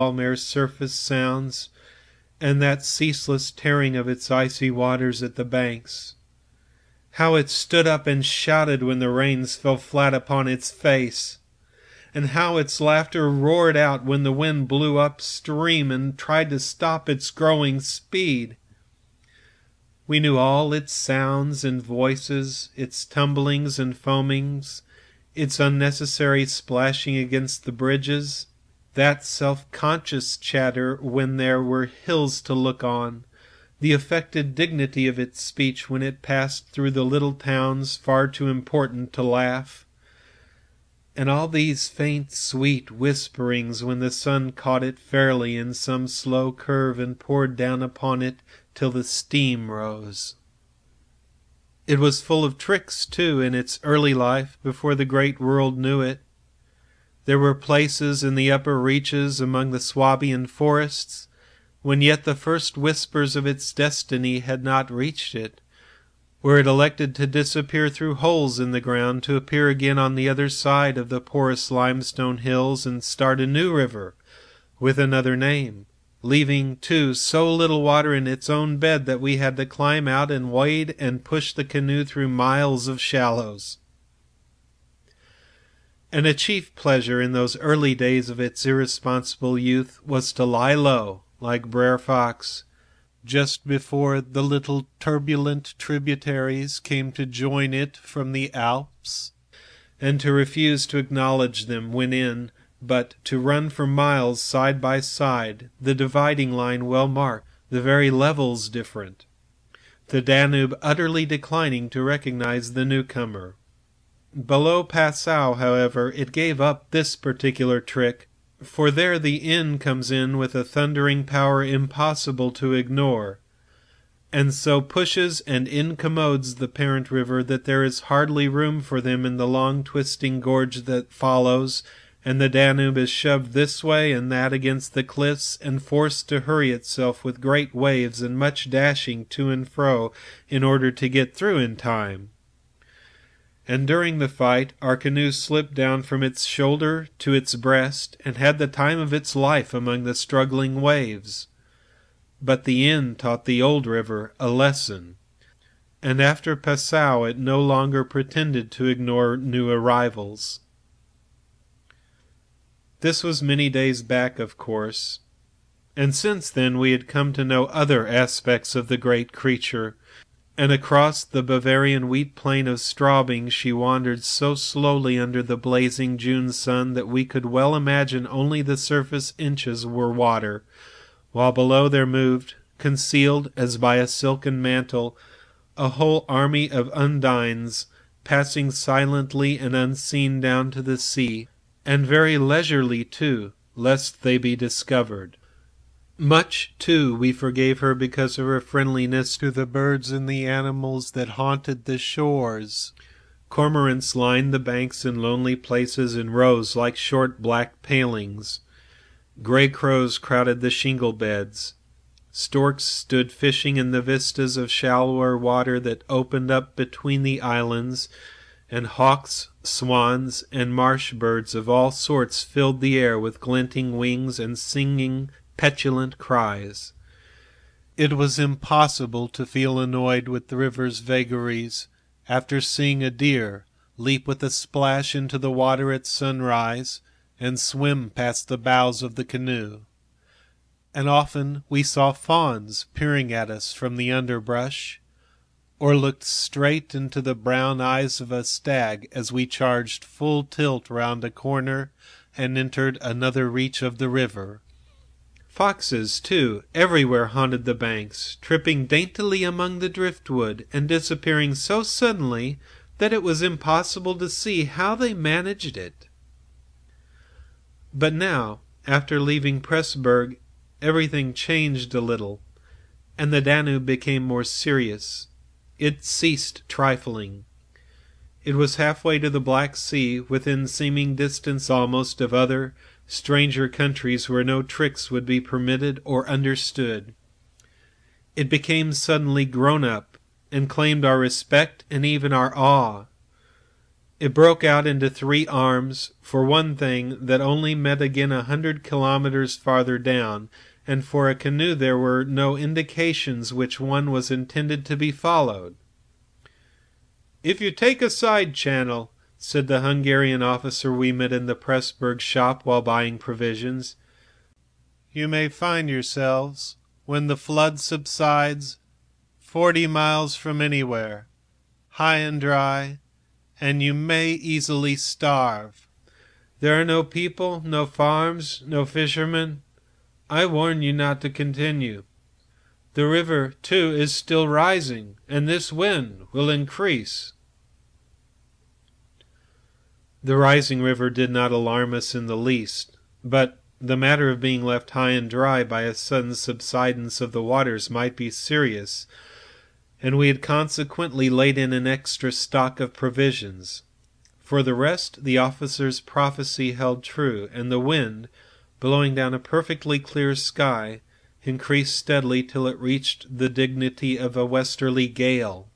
mere surface sounds, and that ceaseless tearing of its icy waters at the banks. How it stood up and shouted when the rains fell flat upon its face, and how its laughter roared out when the wind blew upstream and tried to stop its growing speed. We knew all its sounds and voices, its tumblings and foamings, its unnecessary splashing against the bridges, that self-conscious chatter when there were hills to look on, the affected dignity of its speech when it passed through the little towns far too important to laugh, and all these faint, sweet whisperings when the sun caught it fairly in some slow curve and poured down upon it till the steam rose. It was full of tricks, too, in its early life, before the great world knew it. There were places in the upper reaches among the Swabian forests, when yet the first whispers of its destiny had not reached it, where it elected to disappear through holes in the ground to appear again on the other side of the porous limestone hills and start a new river, with another name, leaving, too, so little water in its own bed that we had to climb out and wade and push the canoe through miles of shallows. And a chief pleasure in those early days of its irresponsible youth was to lie low, like Brer Fox, just before the little turbulent tributaries came to join it from the Alps, and to refuse to acknowledge them when in, but to run for miles side by side, the dividing line well marked, the very levels different, the Danube utterly declining to recognize the newcomer. Below Passau, however, it gave up this particular trick, for there the Inn comes in with a thundering power impossible to ignore, and so pushes and incommodes the parent river that there is hardly room for them in the long twisting gorge that follows, and the Danube is shoved this way and that against the cliffs and forced to hurry itself with great waves and much dashing to and fro in order to get through in time. And during the fight our canoe slipped down from its shoulder to its breast and had the time of its life among the struggling waves. But the Inn taught the old river a lesson, and after Passau it no longer pretended to ignore new arrivals. This was many days back, of course, and since then we had come to know other aspects of the great creature, and across the Bavarian wheat plain of Straubing she wandered so slowly under the blazing June sun that we could well imagine only the surface inches were water, while below there moved, concealed as by a silken mantle, a whole army of undines, passing silently and unseen down to the sea, and very leisurely too, lest they be discovered. Much, too, we forgave her because of her friendliness to the birds and the animals that haunted the shores. Cormorants lined the banks in lonely places in rows like short black palings. Gray crows crowded the shingle beds. Storks stood fishing in the vistas of shallower water that opened up between the islands, and hawks, swans, and marsh birds of all sorts filled the air with glinting wings and singing petulant cries. It was impossible to feel annoyed with the river's vagaries after seeing a deer leap with a splash into the water at sunrise and swim past the bows of the canoe. And often we saw fawns peering at us from the underbrush, or looked straight into the brown eyes of a stag as we charged full tilt round a corner and entered another reach of the river. Foxes, too, everywhere haunted the banks, tripping daintily among the driftwood and disappearing so suddenly that it was impossible to see how they managed it. But now, after leaving Pressburg, everything changed a little, and the Danube became more serious. It ceased trifling. It was halfway to the Black Sea, within seeming distance almost of other, stranger countries where no tricks would be permitted or understood. It became suddenly grown up, and claimed our respect and even our awe. It broke out into three arms, for one thing, that only met again 100 kilometers farther down, and for a canoe there were no indications which one was intended to be followed. "If you take a side channel," said the Hungarian officer we met in the Pressburg shop while buying provisions, "you may find yourselves, when the flood subsides, 40 miles from anywhere, high and dry, and you may easily starve. There are no people, no farms, no fishermen. I warn you not to continue. The river, too, is still rising, and this wind will increase." The rising river did not alarm us in the least, but the matter of being left high and dry by a sudden subsidence of the waters might be serious, and we had consequently laid in an extra stock of provisions. For the rest, the officer's prophecy held true, and the wind, blowing down a perfectly clear sky, increased steadily till it reached the dignity of a westerly gale.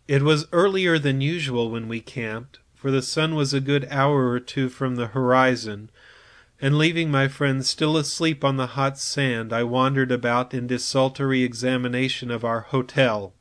It was earlier than usual when we camped, for the sun was a good hour or two from the horizon, and leaving my friend still asleep on the hot sand, I wandered about in desultory examination of our hotel.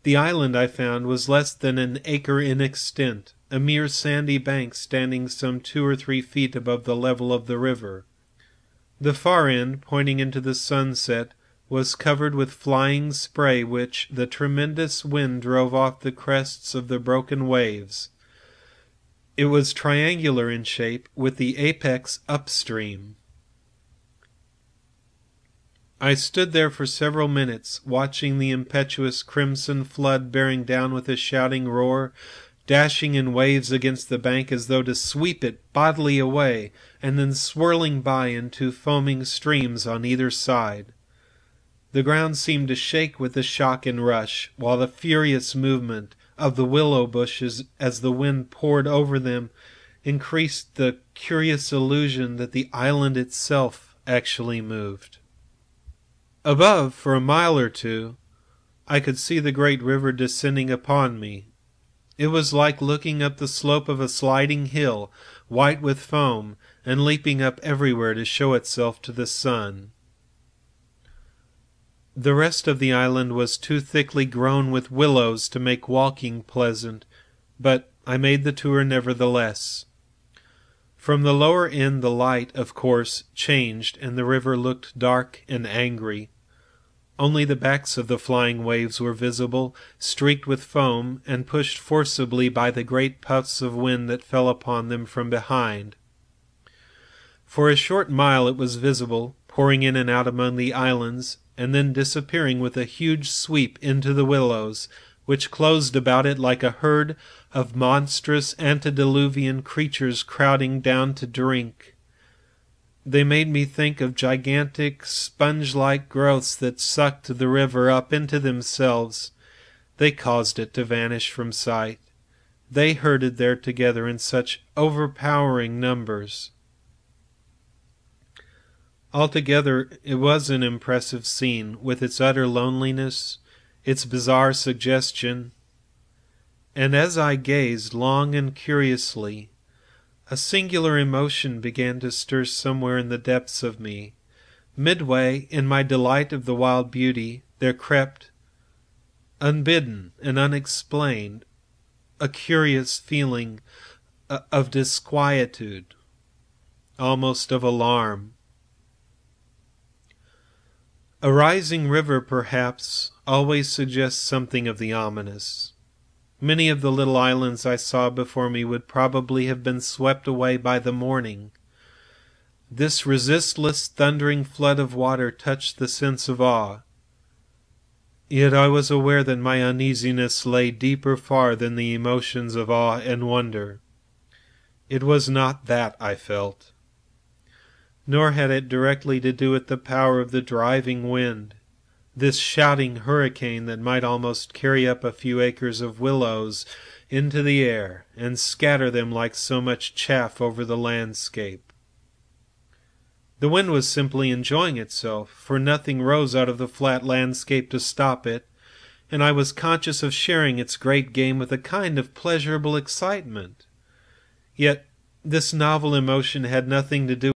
The island, I found, was less than an acre in extent, a mere sandy bank standing some 2 or 3 feet above the level of the river. The far end, pointing into the sunset, was covered with flying spray which the tremendous wind drove off the crests of the broken waves. It was triangular in shape, with the apex upstream. I stood there for several minutes, watching the impetuous crimson flood bearing down with a shouting roar, dashing in waves against the bank as though to sweep it bodily away, and then swirling by into foaming streams on either side. The ground seemed to shake with the shock and rush, while the furious movement of the willow bushes as the wind poured over them increased the curious illusion that the island itself actually moved. Above, for a mile or two, I could see the great river descending upon me. It was like looking up the slope of a sliding hill, white with foam, and leaping up everywhere to show itself to the sun. The rest of the island was too thickly grown with willows to make walking pleasant, but I made the tour nevertheless. From the lower end the light, of course, changed, and the river looked dark and angry. Only the backs of the flying waves were visible, streaked with foam, and pushed forcibly by the great puffs of wind that fell upon them from behind. For a short mile it was visible, pouring in and out among the islands, and then disappearing with a huge sweep into the willows, which closed about it like a herd of monstrous antediluvian creatures crowding down to drink. They made me think of gigantic sponge-like growths that sucked the river up into themselves. They caused it to vanish from sight. They herded there together in such overpowering numbers. Altogether, it was an impressive scene, with its utter loneliness, its bizarre suggestion, and as I gazed long and curiously, a singular emotion began to stir somewhere in the depths of me. Midway, in my delight of the wild beauty, there crept, unbidden and unexplained, a curious feeling of disquietude, almost of alarm. A rising river, perhaps, always suggests something of the ominous. Many of the little islands I saw before me would probably have been swept away by the morning. This resistless, thundering flood of water touched the sense of awe. Yet I was aware that my uneasiness lay deeper far than the emotions of awe and wonder. It was not that I felt. Nor had it directly to do with the power of the driving wind, this shouting hurricane that might almost carry up a few acres of willows into the air and scatter them like so much chaff over the landscape. The wind was simply enjoying itself, for nothing rose out of the flat landscape to stop it, and I was conscious of sharing its great game with a kind of pleasurable excitement. Yet this novel emotion had nothing to do